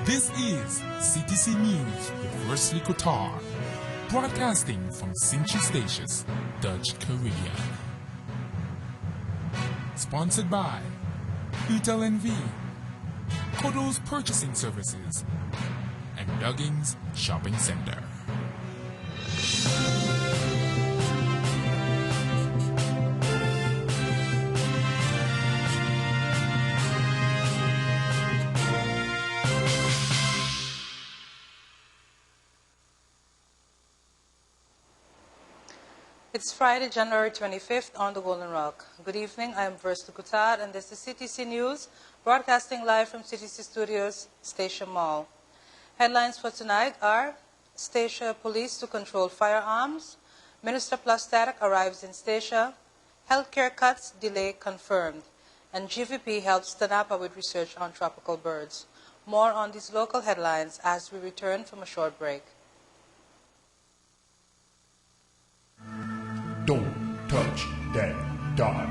This is CTC News with Wesley Qatar, broadcasting from Sint-Eustatius, Dutch Caribbean. Sponsored by Utel NV, Kodo's Purchasing Services, and Duggins Shopping Center. It's Friday, January 25th on the Golden Rock. Good evening, I am Wesley Qatar and this is CTC News, broadcasting live from CTC Studios, Statia Mall. Headlines for tonight are Statia Police to control firearms, Minister Plasterk arrives in Statia, healthcare cuts delay confirmed, and GVP helps Tanapa with research on tropical birds. More on these local headlines as we return from a short break. Don't touch that dial.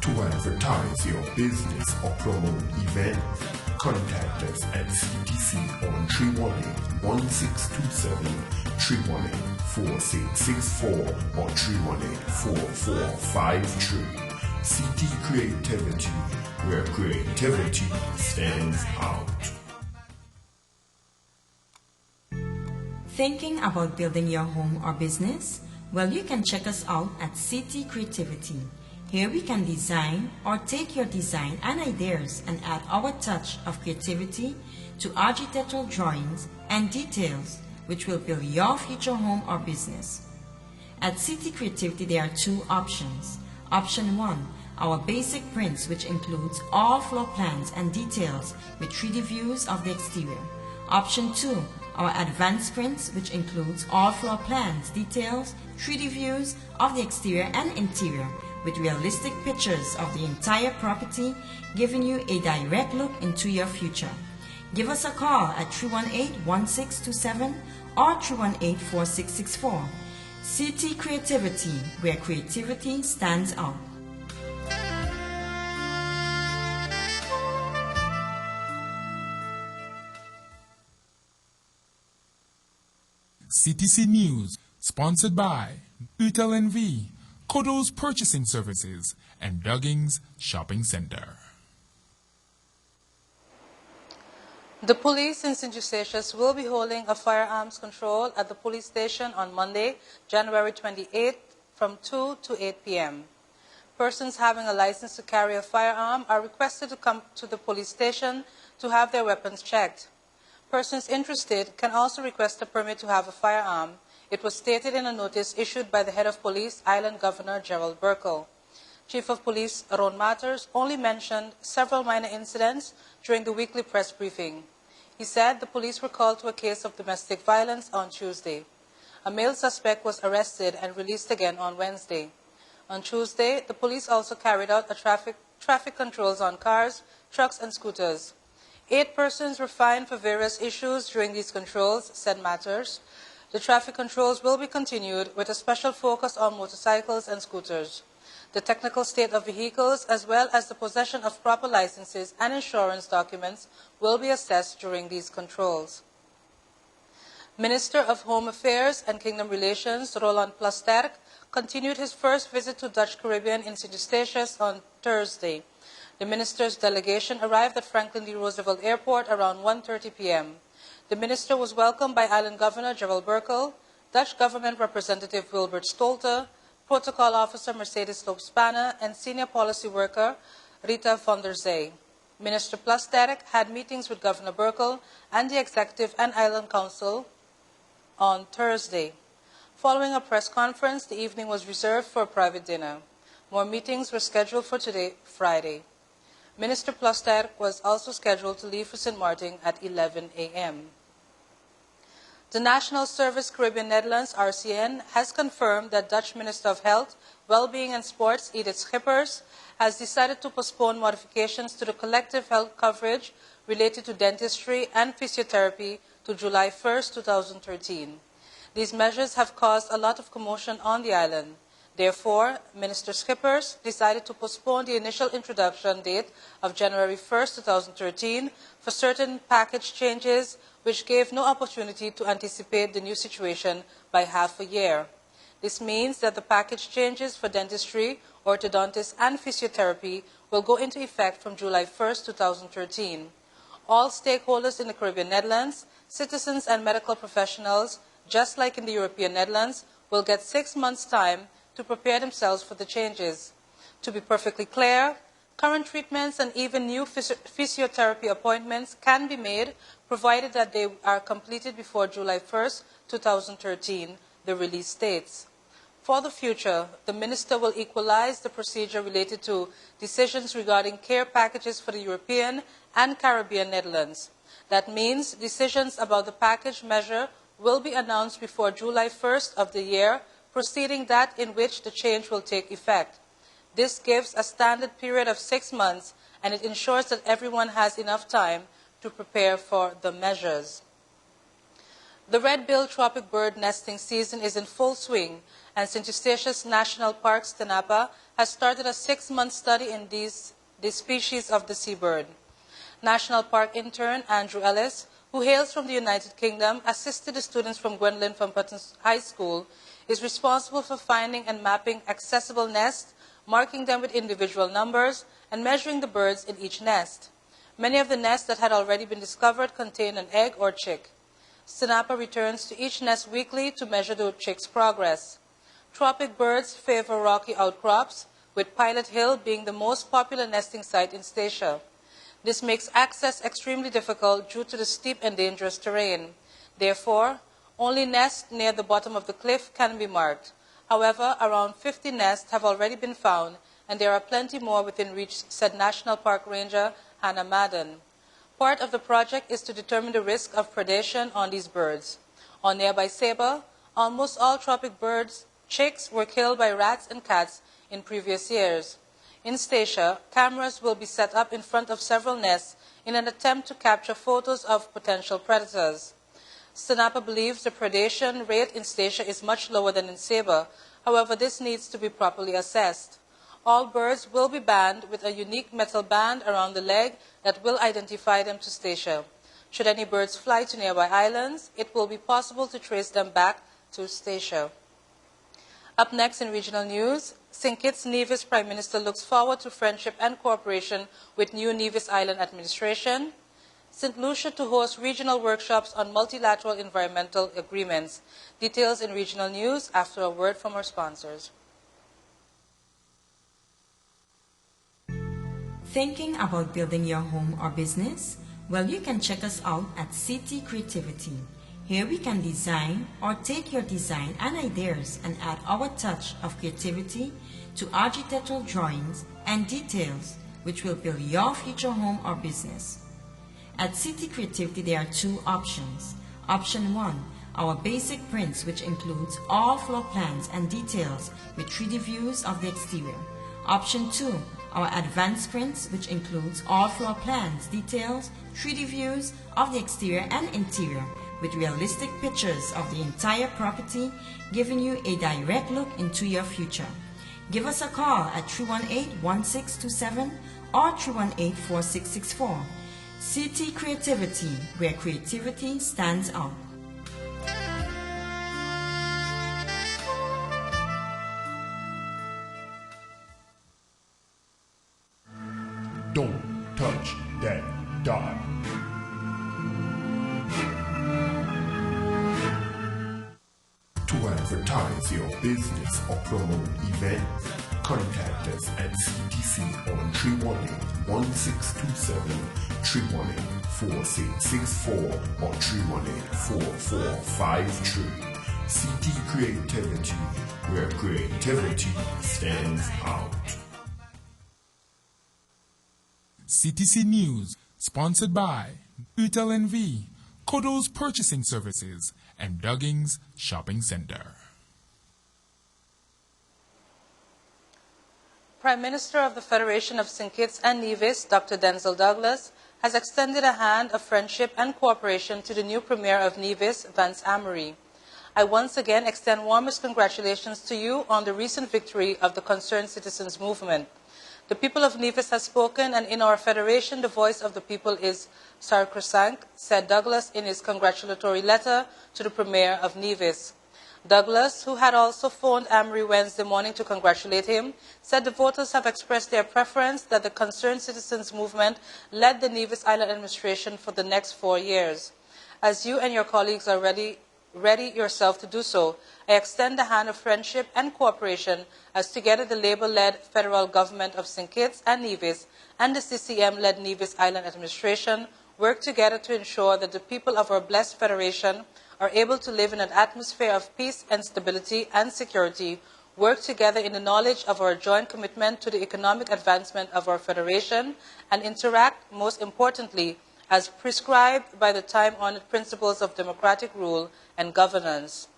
To advertise your business or promote events, contact us at CTC on 318-1627, 318-4664, or 318-4453. CT Creativity, where creativity stands out. Thinking about building your home or business? Well, you can check us out at CT Creativity. Here we can design or take your design and ideas and add our touch of creativity to architectural drawings and details which will build your future home or business. At CT Creativity there are two options. Option 1, our basic prints, which includes all floor plans and details with 3D views of the exterior. Option 2, our advanced prints, which includes all floor plans, details, 3D views of the exterior and interior with realistic pictures of the entire property, giving you a direct look into your future. Give us a call at 318-1627 or 318-4664. CT Creativity, where creativity stands out. CTC News, sponsored by Utel NV, Kodo's Purchasing Services, and Duggins Shopping Center. The police in Sint-Eustatius will be holding a firearms control at the police station on Monday, January 28th from 2 to 8 p.m. Persons having a license to carry a firearm are requested to come to the police station to have their weapons checked. Persons interested can also request a permit to have a firearm. It was stated in a notice issued by the head of police, Island Governor Gerald Burkle. Chief of Police Ron Matters only mentioned several minor incidents during the weekly press briefing. He said the police were called to a case of domestic violence on Tuesday. A male suspect was arrested and released again on Wednesday. On Tuesday, the police also carried out traffic controls on cars, trucks, and scooters. 8 persons were fined for various issues during these controls, said Matters. The traffic controls will be continued with a special focus on motorcycles and scooters. The technical state of vehicles, as well as the possession of proper licenses and insurance documents, will be assessed during these controls. Minister of Home Affairs and Kingdom Relations, Roland Plasterk, continued his first visit to Dutch Caribbean in Sint-Eustatius on Thursday. The minister's delegation arrived at Franklin D. Roosevelt Airport around 1:30 p.m. The minister was welcomed by Island Governor Gerald Burkle, Dutch Government Representative Wilbert Stolte, Protocol Officer Mercedes Loop-Spanner, and Senior Policy Worker Rita von der Zee. Minister Plasterk had meetings with Governor Burkle and the Executive and Island Council on Thursday. Following a press conference, the evening was reserved for a private dinner. More meetings were scheduled for today, Friday. Minister Plasterk was also scheduled to leave for St. Martin at 11 a.m. The National Service Caribbean Netherlands, RCN, has confirmed that Dutch Minister of Health, Wellbeing and Sports, Edith Schippers, has decided to postpone modifications to the collective health coverage related to dentistry and physiotherapy to July 1, 2013. These measures have caused a lot of commotion on the island. Therefore, Minister Schippers decided to postpone the initial introduction date of January 1st, 2013 for certain package changes, which gave no opportunity to anticipate the new situation by half a year. This means that the package changes for dentistry, orthodontics, and physiotherapy will go into effect from July 1st, 2013. All stakeholders in the Caribbean Netherlands, citizens and medical professionals, just like in the European Netherlands, will get 6 months' time to prepare themselves for the changes. To be perfectly clear, current treatments and even new physiotherapy appointments can be made, provided that they are completed before July 1st, 2013, the release states. For the future, the Minister will equalize the procedure related to decisions regarding care packages for the European and Caribbean Netherlands. That means decisions about the package measure will be announced before July 1st of the year preceding that in which the change will take effect. This gives a standard period of 6 months, and it ensures that everyone has enough time to prepare for the measures. The red-billed tropic bird nesting season is in full swing, and St. Eustatius National Park, Stenapa, has started a 6-month study in this species of the seabird. National Park intern Andrew Ellis, who hails from the United Kingdom, assisted the students from Gwendolyn from Putnam High School, is responsible for finding and mapping accessible nests, marking them with individual numbers, and measuring the birds in each nest. Many of the nests that had already been discovered contain an egg or chick. Stenapa returns to each nest weekly to measure the chick's progress. Tropic birds favor rocky outcrops, with Pilot Hill being the most popular nesting site in Statia. This makes access extremely difficult due to the steep and dangerous terrain. Therefore, only nests near the bottom of the cliff can be marked. However, around 50 nests have already been found, and there are plenty more within reach, said National Park Ranger Hannah Madden. Part of the project is to determine the risk of predation on these birds. On nearby Saba, almost all tropic birds' chicks were killed by rats and cats in previous years. In Statia, cameras will be set up in front of several nests in an attempt to capture photos of potential predators. Stenapa believes the predation rate in Statia is much lower than in Saba. However, this needs to be properly assessed. All birds will be banned with a unique metal band around the leg that will identify them to Statia. Should any birds fly to nearby islands, it will be possible to trace them back to Statia. Up next in regional news, St. Kitts Nevis Prime Minister looks forward to friendship and cooperation with new Nevis Island administration. St. Lucia to host regional workshops on multilateral environmental agreements. Details in regional news after a word from our sponsors. Thinking about building your home or business? Well, you can check us out at CT Creativity. Here we can design or take your design and ideas and add our touch of creativity to architectural drawings and details which will build your future home or business. At City Creativity there are 2 options. Option 1, our basic prints, which includes all floor plans and details with 3D views of the exterior. Option 2, our advanced prints, which includes all floor plans, details, 3D views of the exterior and interior with realistic pictures of the entire property, giving you a direct look into your future. Give us a call at 318-1627 or 318-4664. CT Creativity, where creativity stands out. Don't touch that dot. To advertise your business or promote events, contact us at CTC on 318-1627, 318-4664 or 318-4453. CT Creativity, where creativity stands out. CTC News, sponsored by Utel NV, Kodo's Purchasing Services, and Duggins Shopping Center. Prime Minister of the Federation of St. Kitts and Nevis, Dr. Denzel Douglas, has extended a hand of friendship and cooperation to the new Premier of Nevis, Vance Amory. I once again extend warmest congratulations to you on the recent victory of the Concerned Citizens Movement. The people of Nevis has spoken, and in our federation, the voice of the people is sacrosanct, said Douglas in his congratulatory letter to the Premier of Nevis. Douglas, who had also phoned Amory Wednesday morning to congratulate him, said the voters have expressed their preference that the Concerned Citizens Movement led the Nevis Island administration for the next 4 years. As you and your colleagues are ready yourself to do so, I extend the hand of friendship and cooperation as together the Labour-led federal government of St. Kitts and Nevis and the CCM-led Nevis Island administration work together to ensure that the people of our blessed federation are able to live in an atmosphere of peace and stability and security, work together in the knowledge of our joint commitment to the economic advancement of our federation, and interact, most importantly, as prescribed by the time-honored principles of democratic rule and governance.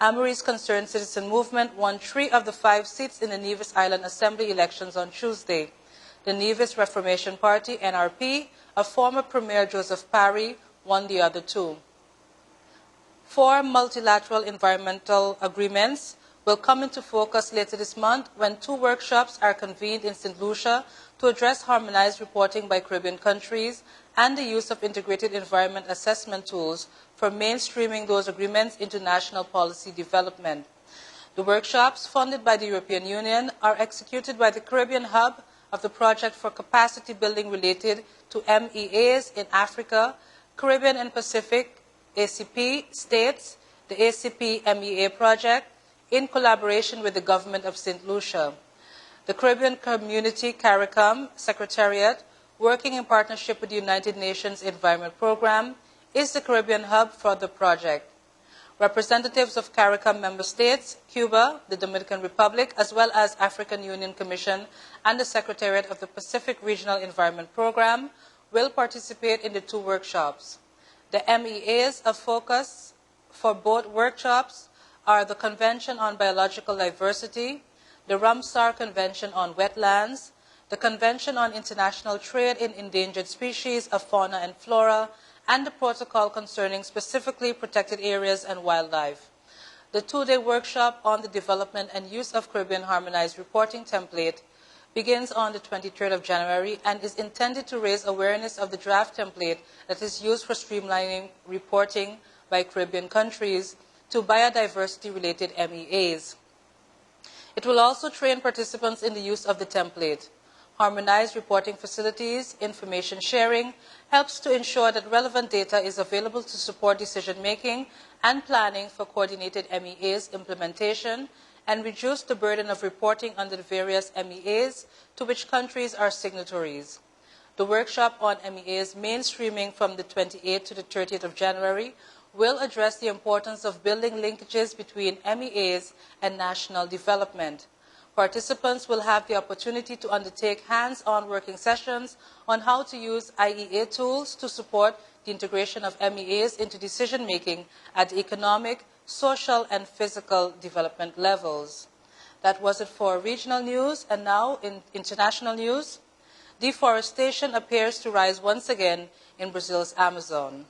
Amory's Concerned Citizen Movement won 3 of the 5 seats in the Nevis Island Assembly elections on Tuesday. The Nevis Reformation Party, NRP, of former Premier Joseph Parry, won the other 2. 4 multilateral environmental agreements will come into focus later this month when 2 workshops are convened in St. Lucia to address harmonized reporting by Caribbean countries and the use of integrated environment assessment tools for mainstreaming those agreements into national policy development. The workshops, funded by the European Union, are executed by the Caribbean Hub of the Project for Capacity Building related to MEAs in Africa, Caribbean and Pacific, ACP states, the ACP MEA project, in collaboration with the government of St. Lucia. The Caribbean Community CARICOM Secretariat, working in partnership with the United Nations Environment Programme, is the Caribbean hub for the project. Representatives of CARICOM member states, Cuba, the Dominican Republic, as well as African Union Commission and the Secretariat of the Pacific Regional Environment Programme will participate in the 2 workshops. The MEAs of focus for both workshops are the Convention on Biological Diversity, the Ramsar Convention on Wetlands, the Convention on International Trade in Endangered Species of Fauna and Flora, and the Protocol concerning specifically protected areas and wildlife. The 2-day workshop on the development and use of Caribbean Harmonized Reporting Template begins on the 23rd of January and is intended to raise awareness of the draft template that is used for streamlining reporting by Caribbean countries to biodiversity-related MEAs. It will also train participants in the use of the template. Harmonized reporting facilities, information sharing, helps to ensure that relevant data is available to support decision-making and planning for coordinated MEAs implementation and reduce the burden of reporting under the various MEAs to which countries are signatories. The workshop on MEAs mainstreaming from the 28th to the 30th of January will address the importance of building linkages between MEAs and national development. Participants will have the opportunity to undertake hands-on working sessions on how to use IEA tools to support the integration of MEAs into decision-making at the economic, social, and physical development levels. That was it for regional news, and now in international news. Deforestation appears to rise once again in Brazil's Amazon.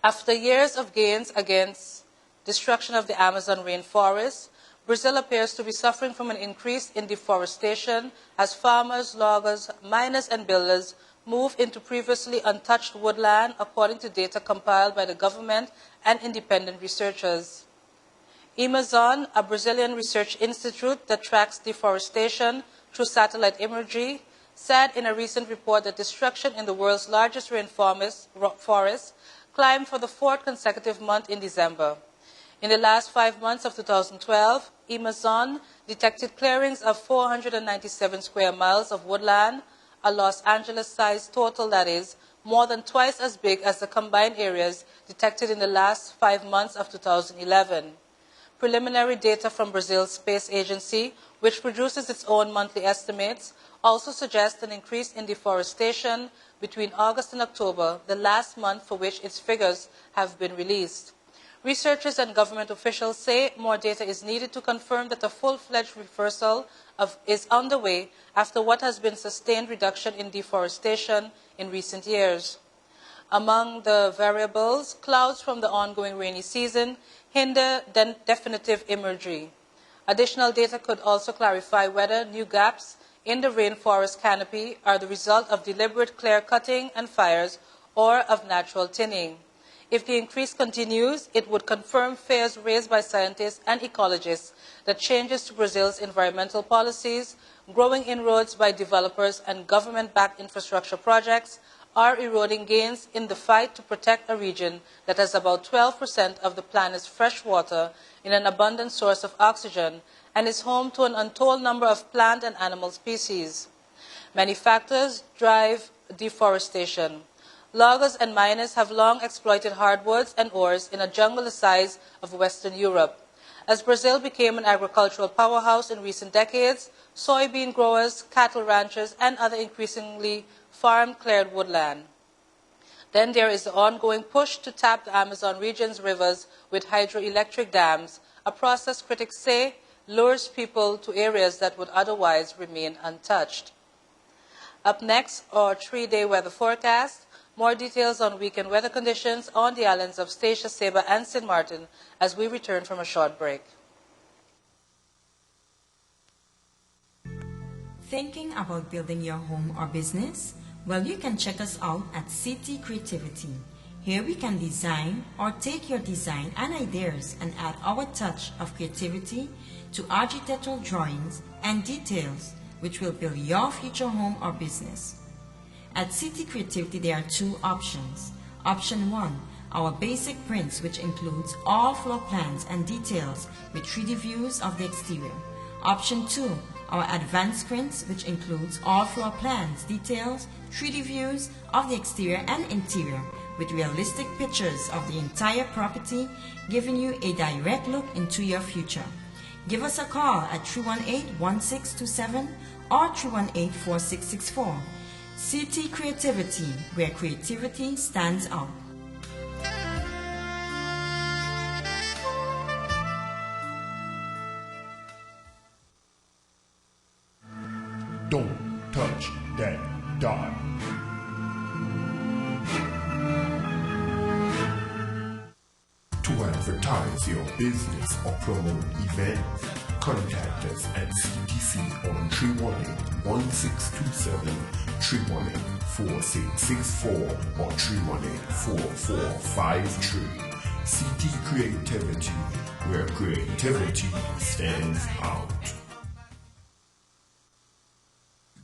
After years of gains against destruction of the Amazon rainforest, Brazil appears to be suffering from an increase in deforestation as farmers, loggers, miners, and builders move into previously untouched woodland, according to data compiled by the government and independent researchers. Amazon, a Brazilian research institute that tracks deforestation through satellite imagery, said in a recent report that destruction in the world's largest rainforest climbed for the 4th consecutive month in December. In the last 5 months of 2012, Amazon detected clearings of 497 square miles of woodland, a Los Angeles-sized total that is more than twice as big as the combined areas detected in the last 5 months of 2011. Preliminary data from Brazil's space agency, which produces its own monthly estimates, also suggest an increase in deforestation between August and October, the last month for which its figures have been released. Researchers and government officials say more data is needed to confirm that a full-fledged reversal is underway after what has been sustained reduction in deforestation in recent years. Among the variables, clouds from the ongoing rainy season, hinder definitive imagery. Additional data could also clarify whether new gaps in the rainforest canopy are the result of deliberate clear-cutting and fires or of natural thinning. If the increase continues, it would confirm fears raised by scientists and ecologists that changes to Brazil's environmental policies, growing inroads by developers and government-backed infrastructure projects are eroding gains in the fight to protect a region that has about 12% of the planet's fresh water in an abundant source of oxygen and is home to an untold number of plant and animal species. Many factors drive deforestation. Loggers and miners have long exploited hardwoods and ores in a jungle the size of Western Europe. As Brazil became an agricultural powerhouse in recent decades, soybean growers, cattle ranchers, and other increasingly farmed cleared woodland. Then there is the ongoing push to tap the Amazon region's rivers with hydroelectric dams, a process critics say lures people to areas that would otherwise remain untouched. Up next, our 3-day weather forecast. More details on weekend weather conditions on the islands of Statia, Saba, and St. Martin as we return from a short break. Thinking about building your home or business? Well, you can check us out at CT Creativity. Here we can design or take your design and ideas and add our touch of creativity to architectural drawings and details which will build your future home or business. At CT Creativity, there are two options. Option 1, our basic prints, which includes all floor plans and details with 3D views of the exterior. Option 2, our advanced prints, which includes all floor plans, details, 3D views of the exterior and interior with realistic pictures of the entire property, giving you a direct look into your future. Give us a call at 318-1627 or 318-4664. CT Creativity, where creativity stands out. Don't touch that dial. To advertise your business or promote events, contact us at CTC on 318-1627, 318-4664, or 318-4453. CT Creativity, where creativity stands out.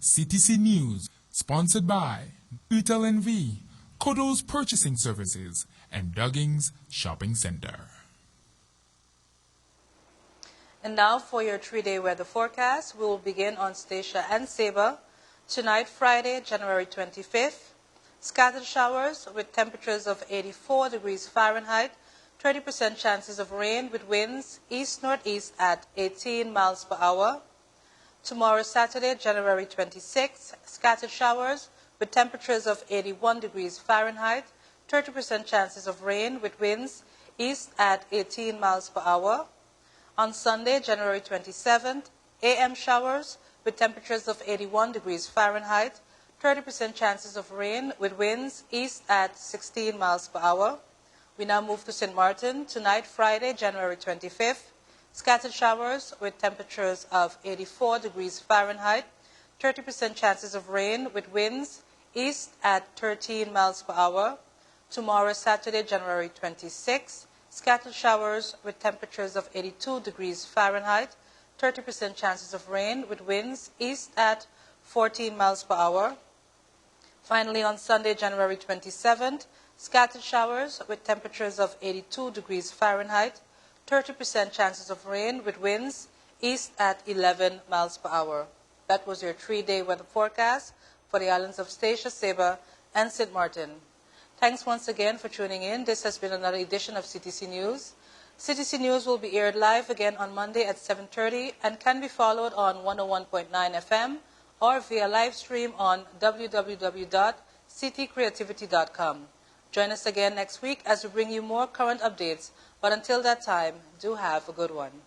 CTC News, sponsored by Utel NV, Kodo's Purchasing Services, and Dugging's Shopping Center. And now for your 3-day weather forecast. We will begin on Statia and Saba. Tonight, Friday, January 25th, scattered showers with temperatures of 84 degrees Fahrenheit, 30% chances of rain with winds east-northeast at 18 miles per hour. Tomorrow, Saturday, January 26th, scattered showers with temperatures of 81 degrees Fahrenheit, 30% chances of rain with winds east at 18 miles per hour. On Sunday, January 27th, AM showers with temperatures of 81 degrees Fahrenheit, 30% chances of rain with winds east at 16 miles per hour. We now move to St. Martin. Tonight, Friday, January 25th, scattered showers with temperatures of 84 degrees Fahrenheit, 30% chances of rain with winds east at 13 miles per hour. Tomorrow, Saturday, January 26th, scattered showers with temperatures of 82 degrees Fahrenheit, 30% chances of rain with winds east at 14 miles per hour. Finally, on Sunday, January 27th, scattered showers with temperatures of 82 degrees Fahrenheit, 30% chances of rain with winds east at 11 miles per hour. That was your 3-day weather forecast for the islands of Statia, Saba, and St. Martin. Thanks once again for tuning in. This has been another edition of CTC News. CTC News will be aired live again on Monday at 7:30 and can be followed on 101.9 FM or via live stream on www.ctcreativity.com. Join us again next week as we bring you more current updates. But until that time, do have a good one.